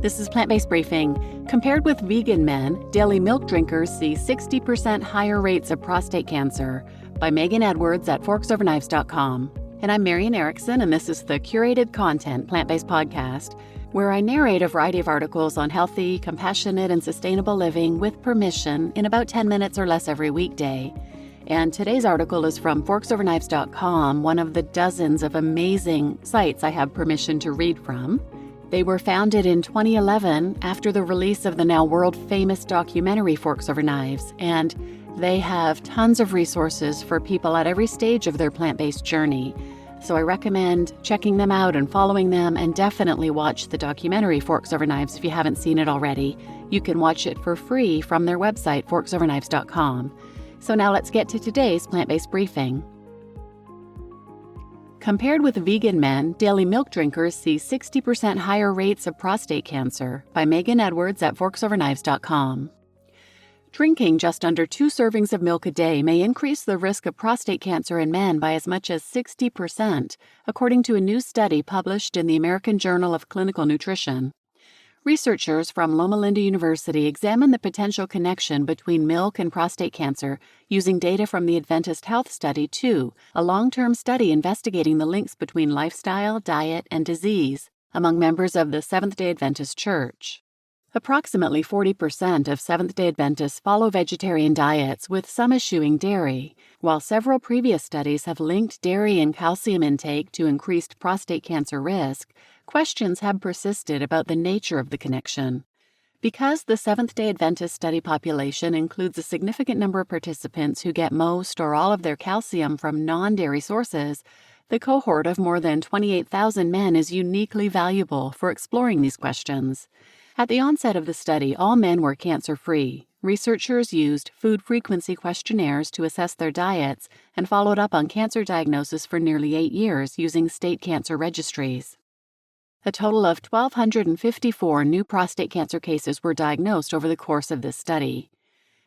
This is Plant-Based Briefing. Compared with vegan men, daily milk drinkers see 60% higher rates of prostate cancer by Meghan Edwards at forksoverknives.com. And I'm Marian Erickson, and this is the curated content plant-based podcast where I narrate a variety of articles on healthy, compassionate, and sustainable living with permission in about 10 minutes or less every weekday. And today's article is from forksoverknives.com, one of the dozens of amazing sites I have permission to read from. They were founded in 2011 after the release of the now world-famous documentary Forks Over Knives, and they have tons of resources for people at every stage of their plant-based journey. So I recommend checking them out and following them, and definitely watch the documentary Forks Over Knives if you haven't seen it already. You can watch it for free from their website, forksoverknives.com. So now let's get to today's plant-based briefing. Compared with vegan men, daily milk drinkers see 60% higher rates of prostate cancer by Meghan Edwards at forksoverknives.com. Drinking just under 2 servings of milk a day may increase the risk of prostate cancer in men by as much as 60%, according to a new study published in the American Journal of Clinical Nutrition. Researchers from Loma Linda University examined the potential connection between milk and prostate cancer using data from the Adventist Health Study 2, a long-term study investigating the links between lifestyle, diet, and disease among members of the Seventh-day Adventist Church. Approximately 40% of Seventh-day Adventists follow vegetarian diets, with some eschewing dairy. While several previous studies have linked dairy and calcium intake to increased prostate cancer risk, questions have persisted about the nature of the connection. Because the Seventh-day Adventist study population includes a significant number of participants who get most or all of their calcium from non-dairy sources, the cohort of more than 28,000 men is uniquely valuable for exploring these questions. At the onset of the study, all men were cancer-free. Researchers used food frequency questionnaires to assess their diets and followed up on cancer diagnosis for nearly 8 years using state cancer registries. A total of 1,254 new prostate cancer cases were diagnosed over the course of this study.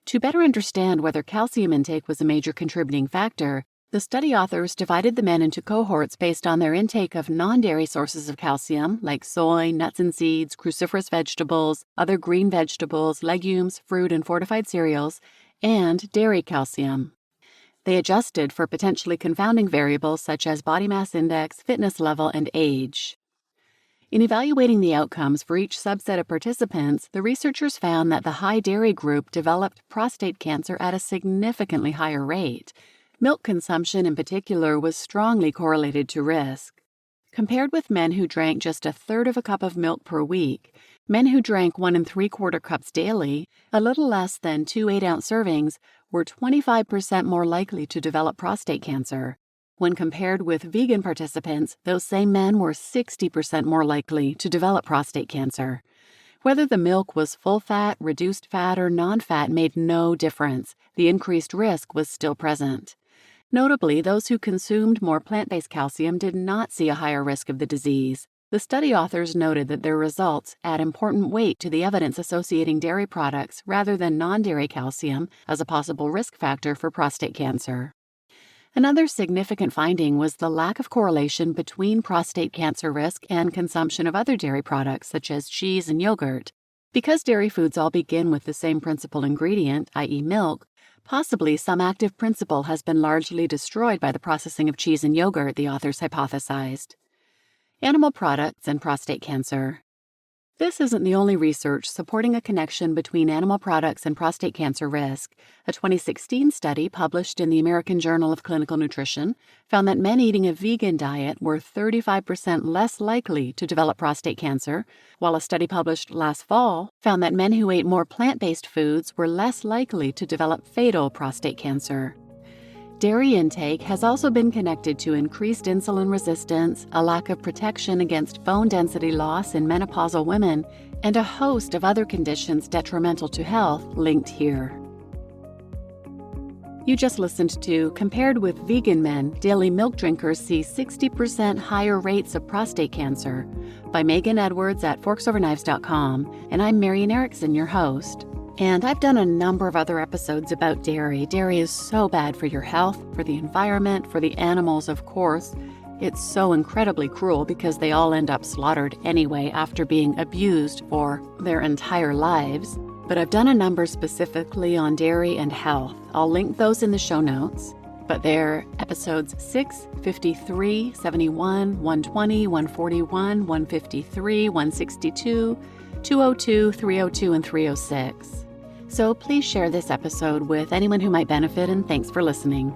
To better understand whether calcium intake was a major contributing factor, the study authors divided the men into cohorts based on their intake of non-dairy sources of calcium, like soy, nuts and seeds, cruciferous vegetables, other green vegetables, legumes, fruit, and fortified cereals, and dairy calcium. They adjusted for potentially confounding variables such as body mass index, fitness level, and age. In evaluating the outcomes for each subset of participants, the researchers found that the high dairy group developed prostate cancer at a significantly higher rate. Milk consumption in particular was strongly correlated to risk. Compared with men who drank just a third of a cup of milk per week, men who drank 1 3/4 cups daily, a little less than 2 8-ounce servings, were 25% more likely to develop prostate cancer. When compared with vegan participants, those same men were 60% more likely to develop prostate cancer. Whether the milk was full fat, reduced fat, or non-fat made no difference. The increased risk was still present. Notably, those who consumed more plant-based calcium did not see a higher risk of the disease. The study authors noted that their results add important weight to the evidence associating dairy products rather than non-dairy calcium as a possible risk factor for prostate cancer. Another significant finding was the lack of correlation between prostate cancer risk and consumption of other dairy products such as cheese and yogurt. Because dairy foods all begin with the same principal ingredient, i.e. milk, possibly some active principle has been largely destroyed by the processing of cheese and yogurt, the authors hypothesized. Animal products and prostate cancer. This isn't the only research supporting a connection between animal products and prostate cancer risk. A 2016 study published in the American Journal of Clinical Nutrition found that men eating a vegan diet were 35% less likely to develop prostate cancer, while a study published last fall found that men who ate more plant-based foods were less likely to develop fatal prostate cancer. Dairy intake has also been connected to increased insulin resistance, a lack of protection against bone density loss in menopausal women, and a host of other conditions detrimental to health linked here. You just listened to Compared with Vegan Men, Daily Milk Drinkers See 60% Higher Rates of Prostate Cancer by Meghan Edwards at forksoverknives.com, and I'm Marian Erickson, your host. And I've done a number of other episodes about dairy. Dairy is so bad for your health, for the environment, for the animals, of course. It's so incredibly cruel because they all end up slaughtered anyway after being abused for their entire lives. But I've done a number specifically on dairy and health. I'll link those in the show notes. But they're episodes 6, 53, 71, 120, 141, 153, 162, 202, 302, and 306. So please share this episode with anyone who might benefit, and thanks for listening.